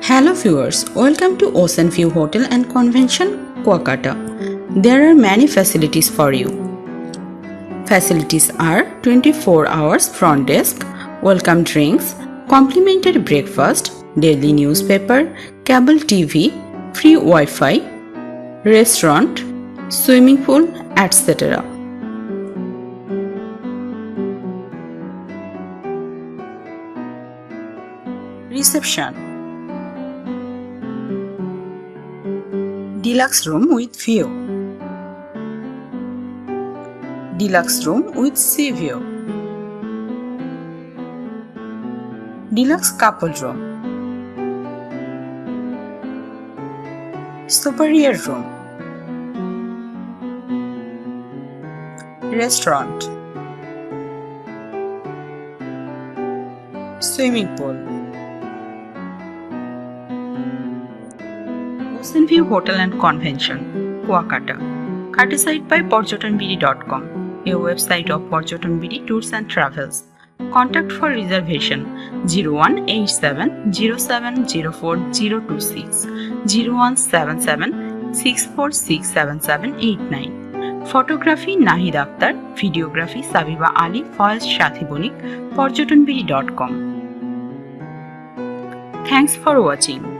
Hello viewers, welcome to Ocean View Hotel and Convention, Kuakata. There are many facilities for you. Facilities are 24 hours front desk, welcome drinks, complimentary breakfast, daily newspaper, cable TV, free Wi-Fi, restaurant, swimming pool, etc. Reception. Deluxe room with view. Deluxe room with sea view. Deluxe couple room. Superior room. Restaurant. Swimming pool. Ocean View Hotel and Convention, Kuakata. Courtesied by porjotonbd.com, a website of Porjoton BD Tours and Travels. Contact for reservation 0187 0704 026 0177 646 7789. Photography Nahid Akhtar, Videography Sabiba Ali, Faiz Shathi Bonik, porjotonbd.com. Thanks for watching.